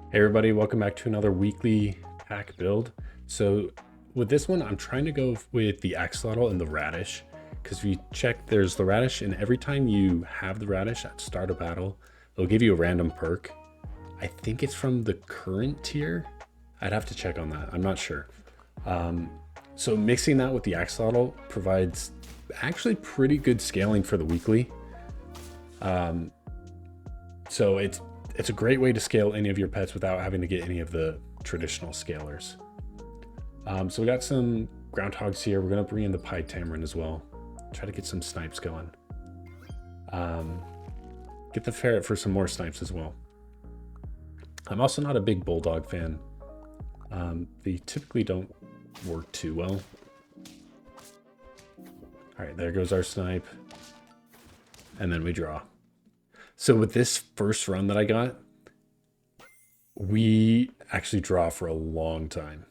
Hey everybody, welcome back to another weekly pack build. So with this one, I'm trying to go with the Axolotl and the Radish, because if you check, there's the Radish, and every time you have the Radish at start of battle, it'll give you a random perk. I think it's from the current tier. I'd have to check on that. I'm not sure. So mixing that with the Axolotl provides actually pretty good scaling for the weekly. So it's a great way to scale any of your pets without having to get any of the traditional scalers. So we got some groundhogs here. We're gonna bring in the pied tamarin as well. Try to get some snipes going. Get the ferret for some more snipes as well. I'm also not a big bulldog fan. They typically don't work too well. All right, there goes our snipe. And then we draw. So with this first run that I got, we actually draw for a long time.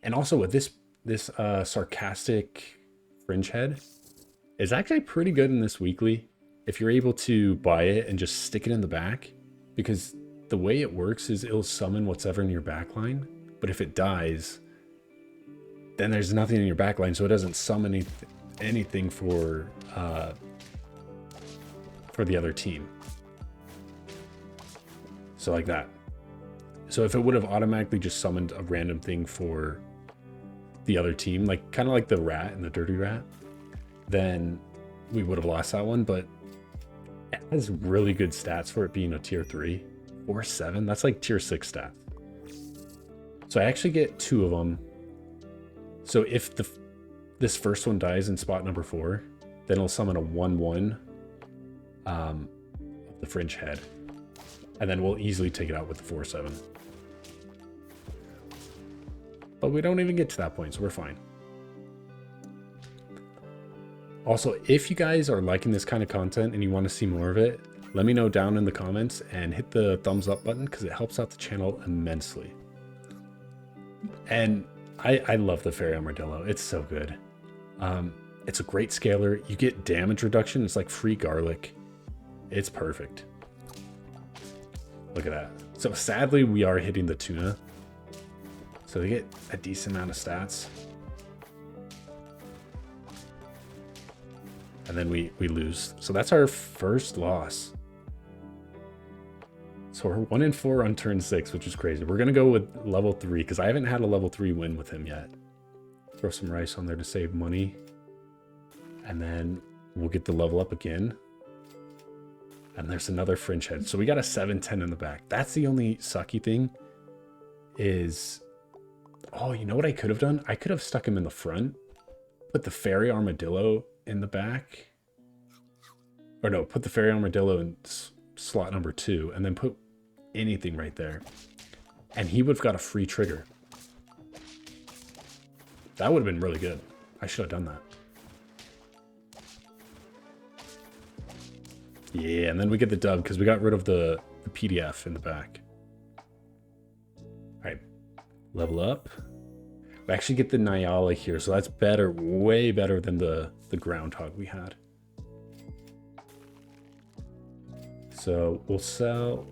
And also with this sarcastic fringe head is actually pretty good in this weekly if you're able to buy it and just stick it in the back, because the way it works is it'll summon whatever in your backline, but if it dies, then there's nothing in your backline, so it doesn't summon anything for the other team. So like that. So if it would have automatically just summoned a random thing for the other team, like kind of like the rat and the dirty rat, then we would have lost that one. But it has really good stats for it being a tier 3 or 7. That's like tier 6 stats. So I actually get 2 of them. So if this first one dies in spot number 4, then it'll summon a 1/1 the fringe head, and then we'll easily take it out with the 4/7. But we don't even get to that point, so we're fine. Also, if you guys are liking this kind of content and you want to see more of it, let me know down in the comments and hit the thumbs up button, because it helps out the channel immensely. And I love the fairy armadillo. It's so good. It's a great scaler. You get damage reduction. It's like free garlic. It's perfect. Look at that. So sadly, we are hitting the tuna. So they get a decent amount of stats. And then we lose. So that's our first loss. So we're 1-4 on turn 6, which is crazy. We're going to go with level 3, because I haven't had a level 3 win with him yet. Throw some rice on there to save money. And then we'll get the level up again. And there's another fringe head. So we got a 7/10 in the back. That's the only sucky thing is... Oh, you know what I could have done? I could have stuck him in the front. Put the fairy armadillo in the back. Or no, put the fairy armadillo in slot number 2. And then put anything right there. And he would have got a free trigger. That would have been really good. I should have done that. Yeah, and then we get the dub because we got rid of the PDF in the back. All right, level up. We actually get the Nyala here, so that's better, way better than the groundhog we had. So we'll sell...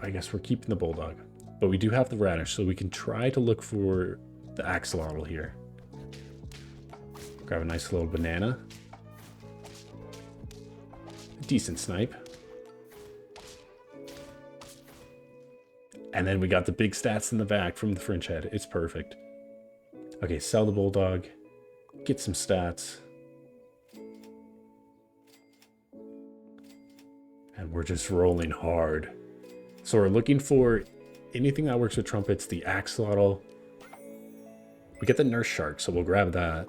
I guess we're keeping the bulldog, but we do have the radish, so we can try to look for the axolotl here. Grab a nice little banana. Decent snipe. And then we got the big stats in the back from the fringe head. It's perfect. Okay, sell the bulldog. Get some stats. And we're just rolling hard. So we're looking for anything that works with trumpets, the axolotl. We get the nurse shark, so we'll grab that.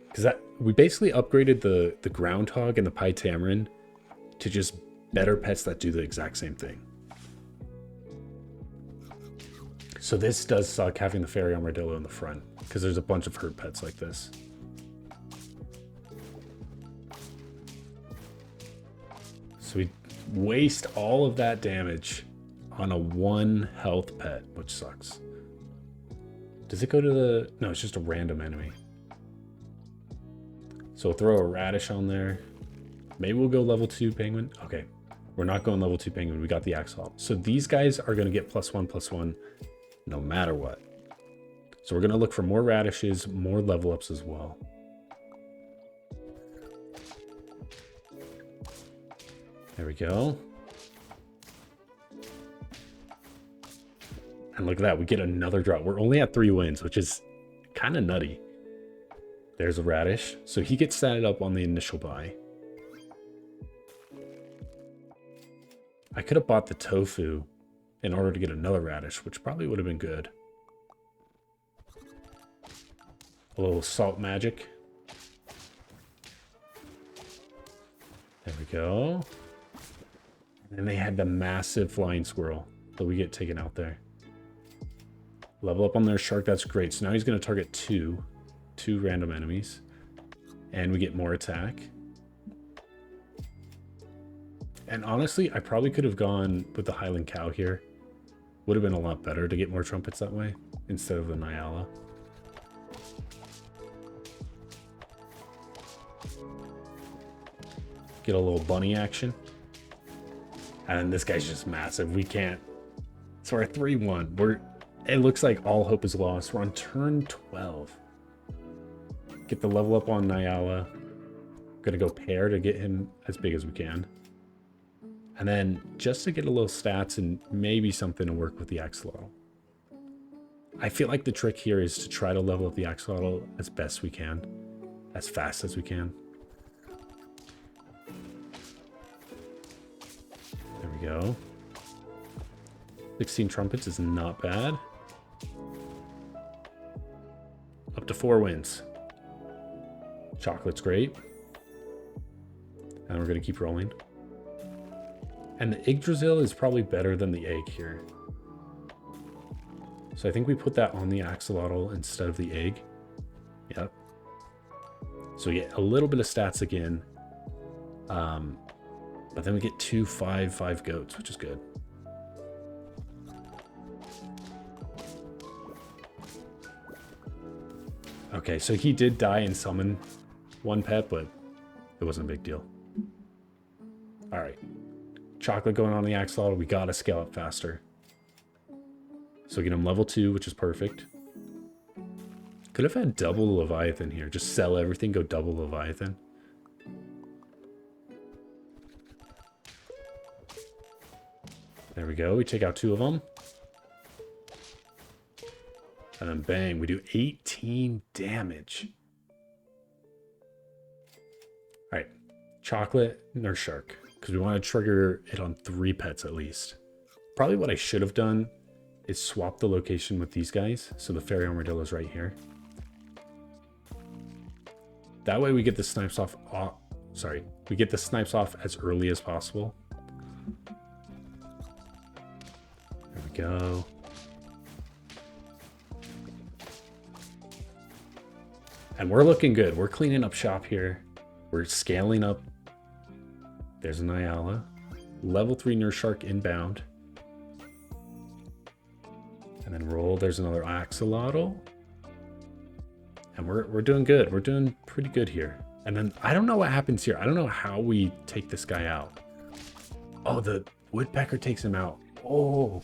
Because we basically upgraded the groundhog and the pied tamarin to just better pets that do the exact same thing. So this does suck having the fairy armadillo in the front, because there's a bunch of hurt pets like this. So we waste all of that damage on a 1 health pet, which sucks. Does it go to the... No, it's just a random enemy. So we'll throw a radish on there. Maybe we'll go level 2 penguin. Okay. We're not going level 2 penguin. We got the axolotl. So these guys are going to get +1/+1 no matter what. So we're going to look for more radishes, more level ups as well. There we go. And look at that. We get another drop. We're only at 3 wins, which is kind of nutty. There's a radish. So he gets statted up on the initial buy. I could have bought the tofu in order to get another radish, which probably would have been good. A little salt magic. There we go. And then they had the massive flying squirrel that we get taken out there. Level up on their shark, that's great. So now he's going to target two random enemies. And we get more attack. And honestly, I probably could have gone with the Highland cow here. Would have been a lot better to get more trumpets that way instead of the Nyala. Get a little bunny action. And then this guy's just massive. We can't. So we're 3-1. It looks like all hope is lost. We're on turn 12. Get the level up on Nyala. Gonna go pair to get him as big as we can. And then just to get a little stats and maybe something to work with the axolotl. I feel like the trick here is to try to level up the axolotl as best we can. As fast as we can. There we go. 16 trumpets is not bad. Up to 4 wins. Chocolate's great. And we're going to keep rolling. And the Yggdrasil is probably better than the egg here. So I think we put that on the axolotl instead of the egg. Yep. So we get a little bit of stats again. But then we get 2 5/5 goats, which is good. Okay, so he did die and summon one pet, but it wasn't a big deal. All right. Chocolate going on the axolotl. We got to scale up faster. So get him level 2, which is perfect. Could have had double Leviathan here. Just sell everything, go double Leviathan. There we go. We take out 2 of them. And then bang, we do 18 damage. All right. Chocolate, nurse shark. Because we want to trigger it on 3 pets at least. Probably what I should have done is swap the location with these guys. So the fairy armadillo's right here. That way we get the snipes off. We get the snipes off as early as possible. There we go. And we're looking good. We're cleaning up shop here. We're scaling up. There's a Nyala. Level 3 nurse shark inbound. And then roll. There's another axolotl. And we're doing good. We're doing pretty good here. And then I don't know what happens here. I don't know how we take this guy out. Oh, the woodpecker takes him out. Oh.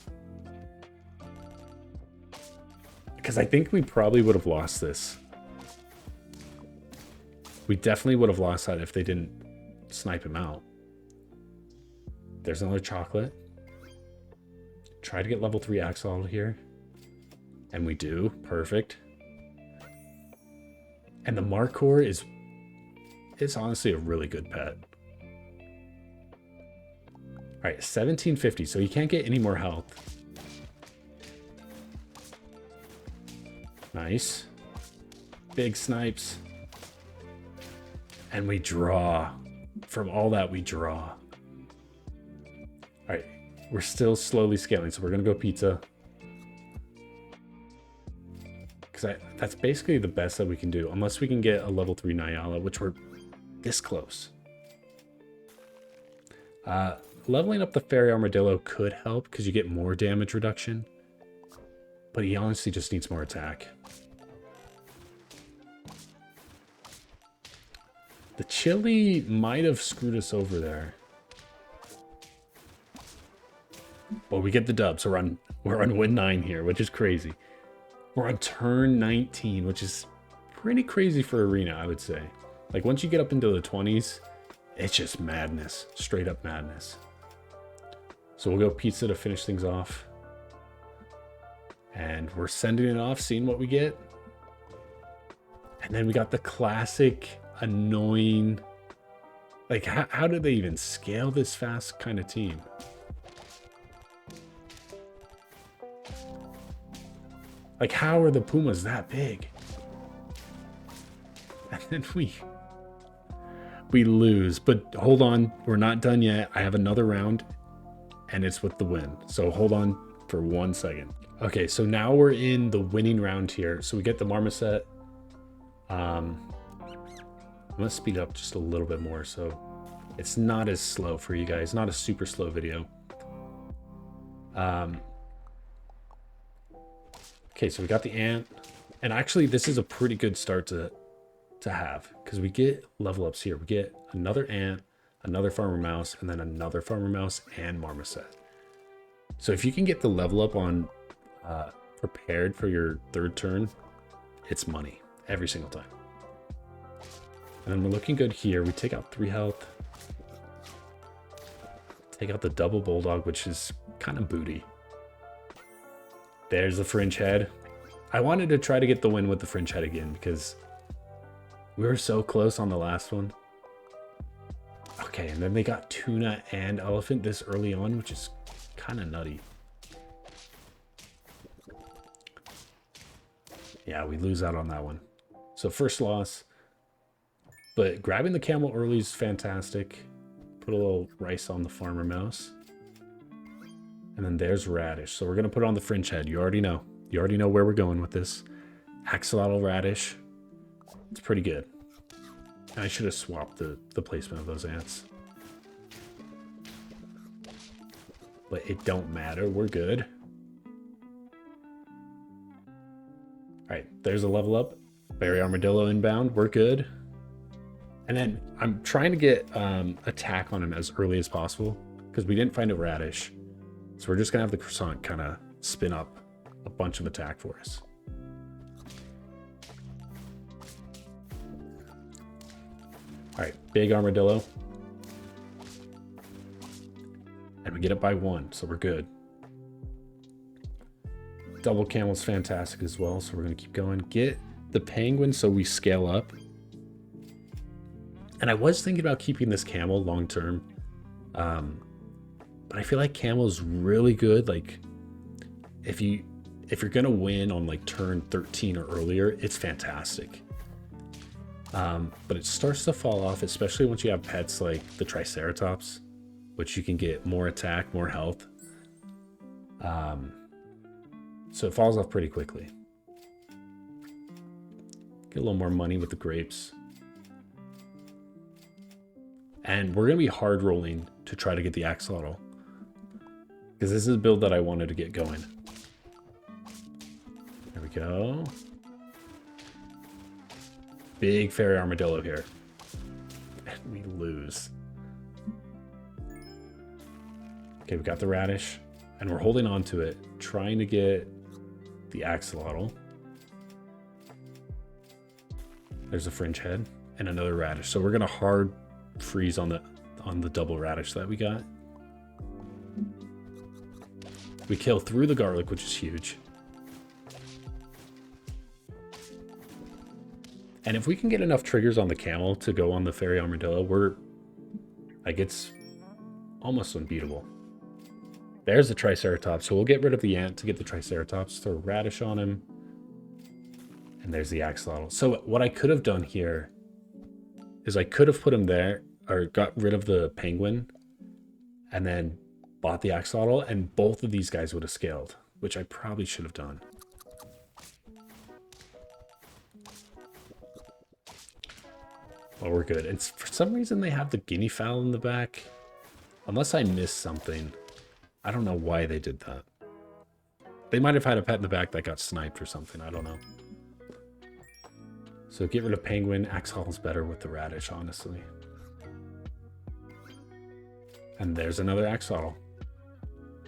Because I think we probably would have lost this. We definitely would have lost that if they didn't snipe him out. There's another chocolate. Try to get level 3 axolotl here. And we do. Perfect. And the Markhor is honestly a really good pet. All right, 1750. So you can't get any more health. Nice. Big snipes. And we draw. From all that, we draw. All right, we're still slowly scaling, so we're gonna go pizza. Because that's basically the best that we can do, unless we can get a level 3 Nyala, which we're this close. Leveling up the fairy armadillo could help because you get more damage reduction, but he honestly just needs more attack. The chili might have screwed us over there. Well, we get the dub, so we're on win 9 here, which is crazy. We're on turn 19, which is pretty crazy for arena, I would say. Like once you get up into the 20s, it's just madness, straight up madness. So we'll go pizza to finish things off. And we're sending it off, seeing what we get. And then we got the classic annoying, like how did they even scale this fast kind of team? Like how are the Pumas that big? And then we lose, but hold on, we're not done yet. I have another round and it's with the win. So hold on for 1 second. Okay, so now we're in the winning round here. So we get the marmoset. I'm gonna speed it up just a little bit more so it's not as slow for you guys, not a super slow video. Okay, so we got the ant, and actually this is a pretty good start to have, because we get level ups here. We get another ant, another farmer mouse, and then another farmer mouse and marmoset. So if you can get the level up on prepared for your third turn, it's money every single time. And then we're looking good here. We take out 3 health. Take out the double bulldog, which is kind of booty. There's the fringe head. I wanted to try to get the win with the fringe head again because we were so close on the last one. Okay, and then they got tuna and elephant this early on, which is kind of nutty. Yeah, we lose out on that one. So first loss. But grabbing the camel early is fantastic. Put a little rice on the farmer mouse. And then there's Radish. So we're going to put on the fringe head. You already know. You already know where we're going with this. Axolotl Radish. It's pretty good. I should have swapped the placement of those ants. But it don't matter. We're good. Alright, there's a level up. Berry Armadillo inbound. We're good. And then I'm trying to get attack on him as early as possible because we didn't find a Radish. So we're just going to have the croissant kind of spin up a bunch of attack for us. All right, big armadillo. And we get it by 1, so we're good. Double camel's fantastic as well, so we're going to keep going. Get the penguin so we scale up. And I was thinking about keeping this camel long term. But I feel like camel's really good. Like if you're gonna win on like turn 13 or earlier, it's fantastic. But it starts to fall off, especially once you have pets like the Triceratops, which you can get more attack, more health. So it falls off pretty quickly. Get a little more money with the grapes. And we're going to be hard rolling to try to get the axolotl, because this is a build that I wanted to get going. There we go. Big fairy armadillo here. And we lose. Okay, we got the Radish, and we're holding on to it, trying to get the axolotl. There's a fringe head and another Radish. So we're going to hard freeze on the double Radish that we got. We kill through the garlic, which is huge. And if we can get enough triggers on the camel to go on the fairy armadillo, we're like, it's almost unbeatable. There's the Triceratops, so we'll get rid of the ant to get the Triceratops, throw Radish on him. And there's the axolotl. So what I could have done here is I could have put him there, or got rid of the penguin, and then bought the axolotl, and both of these guys would have scaled, which I probably should have done. Well, we're good. And for some reason they have the guinea fowl in the back. Unless I missed something. I don't know why they did that. They might have had a pet in the back that got sniped or something. I don't know. So get rid of penguin. Axolotl's better with the Radish, honestly. And there's another axolotl.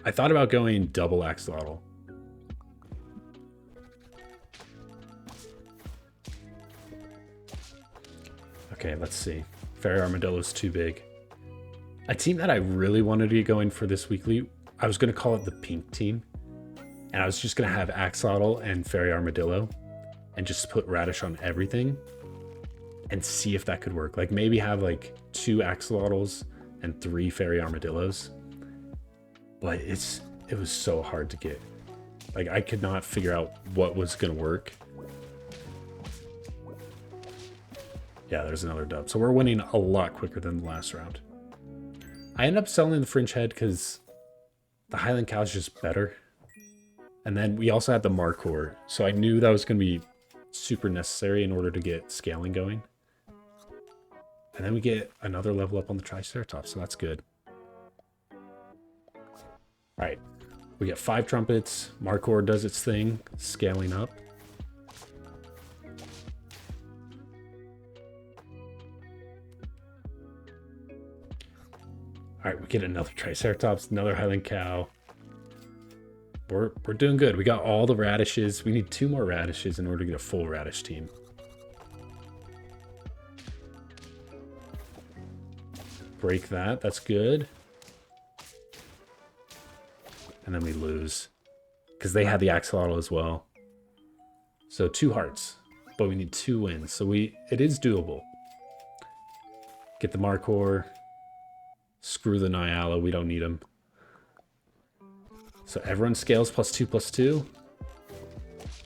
I thought about going double axolotl. Okay, let's see. Fairy Armadillo's too big. A team that I really wanted to get going for this weekly, I was going to call it the pink team. And I was just going to have Axolotl and Fairy Armadillo and just put Radish on everything and see if that could work. Like maybe have like 2 Axolotls and 3 Fairy Armadillos. But it was so hard to get. Like I could not figure out what was going to work. Yeah, there's another dub. So we're winning a lot quicker than the last round. I ended up selling the Fringe Head because the Highland Cow is just better. And then we also had the Markhor. So I knew that was going to be super necessary in order to get scaling going. And then we get another level up on the Triceratops, so that's good. All right, we get 5 trumpets. Markhor does its thing, scaling up. All right, we get another Triceratops, another Highland Cow. We're doing good. We got all the radishes. We need 2 more radishes in order to get a full radish team. Break that. That's good. And then we lose because they had the Axolotl as well. So 2 hearts, but we need 2 wins. So it is doable. Get the Markhor. Screw the Nyala. We don't need him. So everyone scales +2/+2.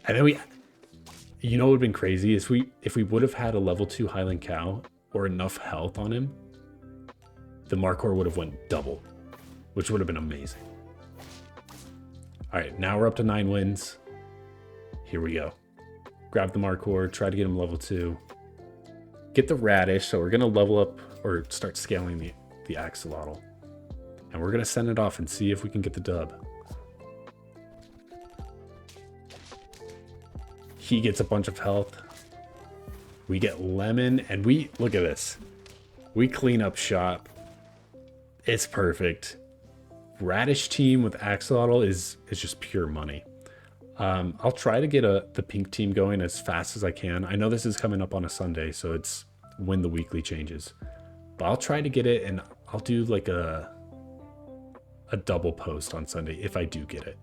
And then you know what would have been crazy is if we would have had a level 2 Highland Cow or enough health on him, the Markhor would have went double, which would have been amazing. All right, now we're up to 9 wins. Here we go. Grab the Markhor, try to get him level 2. Get the Radish, so we're gonna level up or start scaling the Axolotl. And we're gonna send it off and see if we can get the dub. He gets a bunch of health. We get Lemon, and look at this. We clean up shop. It's perfect. Radish team with Axolotl is just pure money. I'll try to get the pink team going as fast as I can. I know this is coming up on a Sunday, so it's when the weekly changes. But I'll try to get it, and I'll do like a double post on Sunday if I do get it.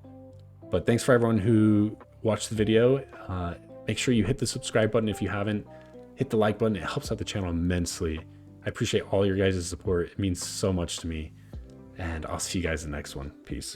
But thanks for everyone who watched the video. Make sure you hit the subscribe button if you haven't. Hit the like button. It helps out the channel immensely. I appreciate all your guys' support. It means so much to me. And I'll see you guys in the next one. Peace.